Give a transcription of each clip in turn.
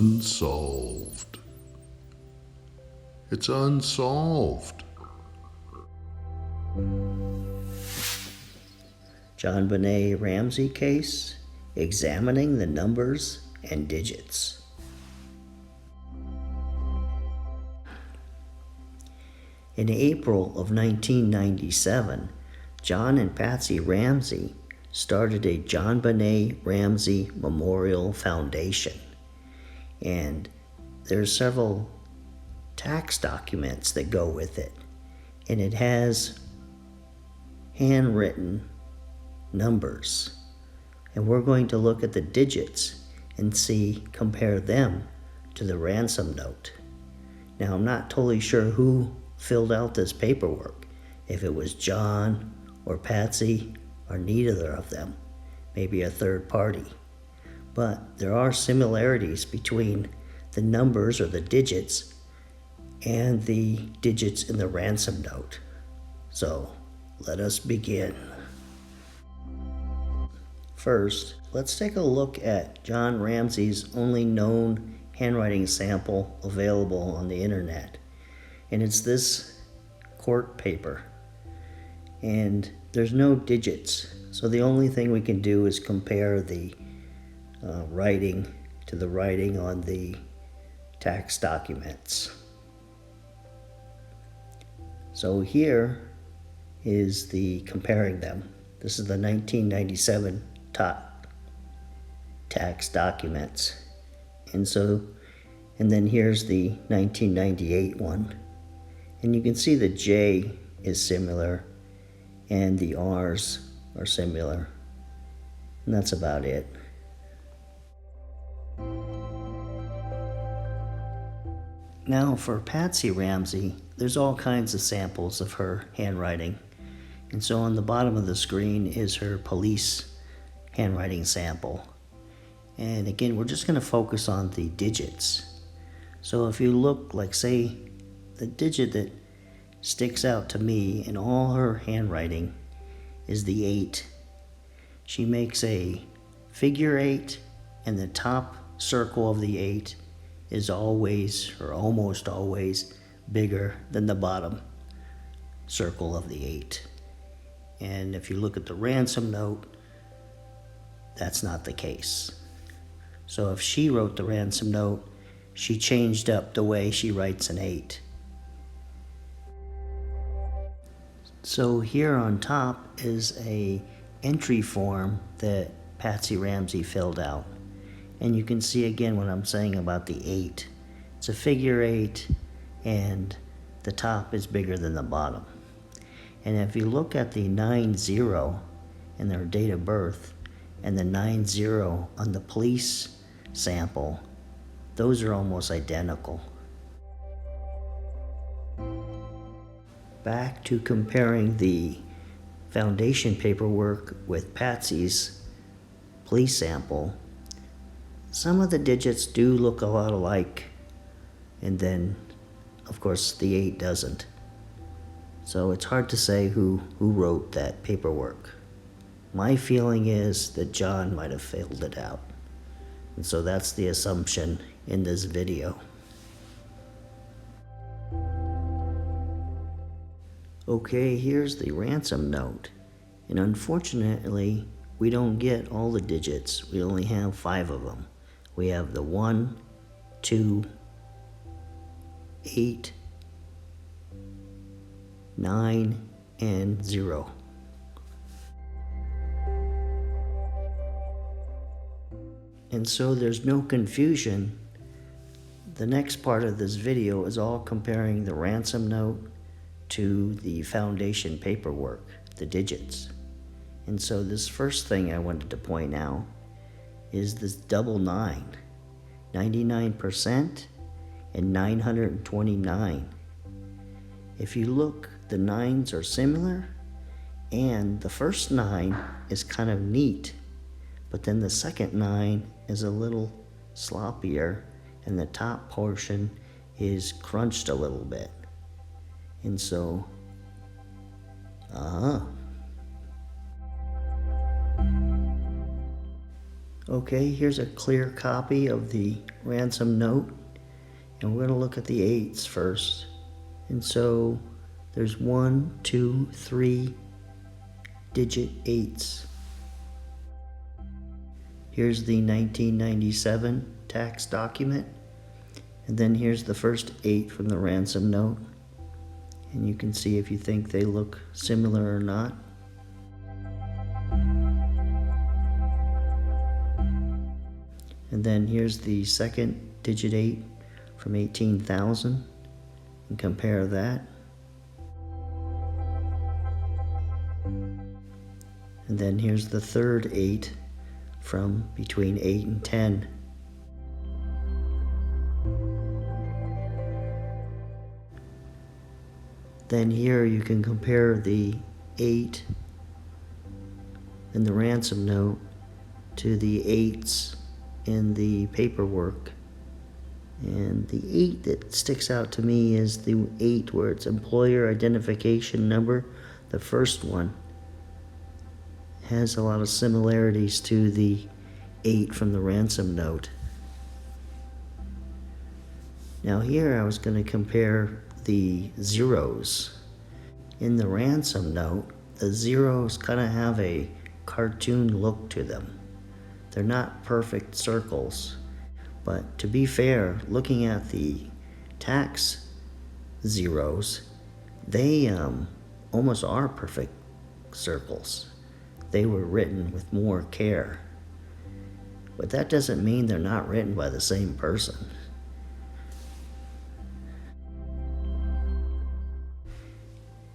Unsolved. It's unsolved. JonBenet Ramsey case, examining the numbers and digits. In April of 1997, John and Patsy Ramsey started a JonBenet Ramsey Memorial Foundation. And there's several tax documents that go with it. And it has handwritten numbers. And we're going to look at the digits and compare them to the ransom note. Now, I'm not totally sure who filled out this paperwork, if it was John or Patsy or neither of them, maybe a third party. But there are similarities between the numbers or the digits and the digits in the ransom note. So let us begin. First, let's take a look at John Ramsey's only known handwriting sample available on the internet. And it's this court paper. And there's no digits. So the only thing we can do is compare the writing to the writing on the tax documents. So here is the comparing them. This is the 1997 tax documents. And then here's the 1998 one. And you can see the J is similar and the R's are similar. And that's about it. Now for Patsy Ramsey, there's all kinds of samples of her handwriting. And so on the bottom of the screen is her police handwriting sample. And again, we're just going to focus on the digits. So if you look, like say, the digit that sticks out to me in all her handwriting is the 8. She makes a figure 8, and the top circle of the 8 is always, or almost always, bigger than the bottom circle of the 8. And if you look at the ransom note, that's not the case. So if she wrote the ransom note, she changed up the way she writes an 8. So here on top is a entry form that Patsy Ramsey filled out. And you can see again what I'm saying about the 8. It's a figure 8, and the top is bigger than the bottom. And if you look at the 90 in their date of birth and the 90 on the police sample, those are almost identical. Back to comparing the foundation paperwork with Patsy's police sample. Some of the digits do look a lot alike, and then, of course, the 8 doesn't. So it's hard to say who wrote that paperwork. My feeling is that John might have filled it out. And so that's the assumption in this video. Okay, here's the ransom note. And unfortunately, we don't get all the digits. We only have 5 of them. We have the 1, 2, 8, 9, and 0. And so there's no confusion. The next part of this video is all comparing the ransom note to the foundation paperwork, the digits. And so this first thing I wanted to point out is this double 9, 99% and 929. If you look, the 9s are similar, and the first 9 is kind of neat, but then the second 9 is a little sloppier, and the top portion is crunched a little bit. And so, Okay, here's a clear copy of the ransom note, and we're going to look at the 8s first. And so there's 1, 2, 3 digit 8s. Here's the 1997 tax document, and then here's the first 8 from the ransom note, and you can see if you think they look similar or not. And then here's the second digit 8 from 18,000, and compare that. And then here's the third 8 from between 8 and 10. Then here you can compare the 8 in the ransom note to the 8s in the paperwork. And the 8 that sticks out to me is the 8 where it's employer identification number. The first one has a lot of similarities to the 8 from the ransom note. Now here I was going to compare the zeros. In the ransom note, the zeros kind of have a cartoon look to them. They're not perfect circles. But to be fair, looking at the tax zeros, they almost are perfect circles. They were written with more care. But that doesn't mean they're not written by the same person.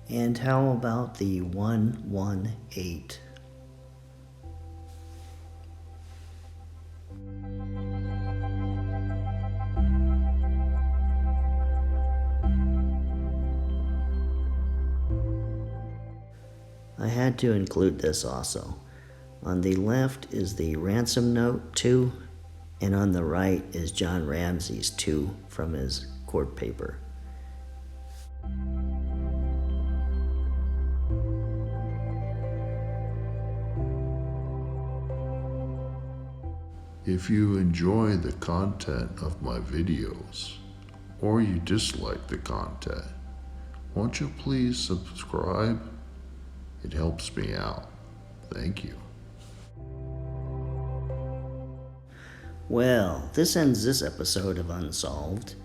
And how about the 118? I had to include this also. On the left is the ransom note 2, and on the right is John Ramsey's 2 from his court paper. If you enjoy the content of my videos, or you dislike the content, won't you please subscribe? It helps me out. Thank you. Well, this ends this episode of Unsolved,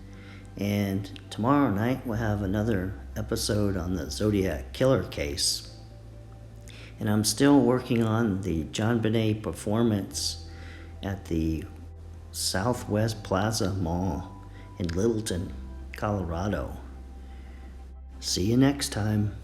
and tomorrow night we'll have another episode on the Zodiac Killer case. And I'm still working on the JonBenet performance at the Southwest Plaza Mall in Littleton, Colorado. See you next time.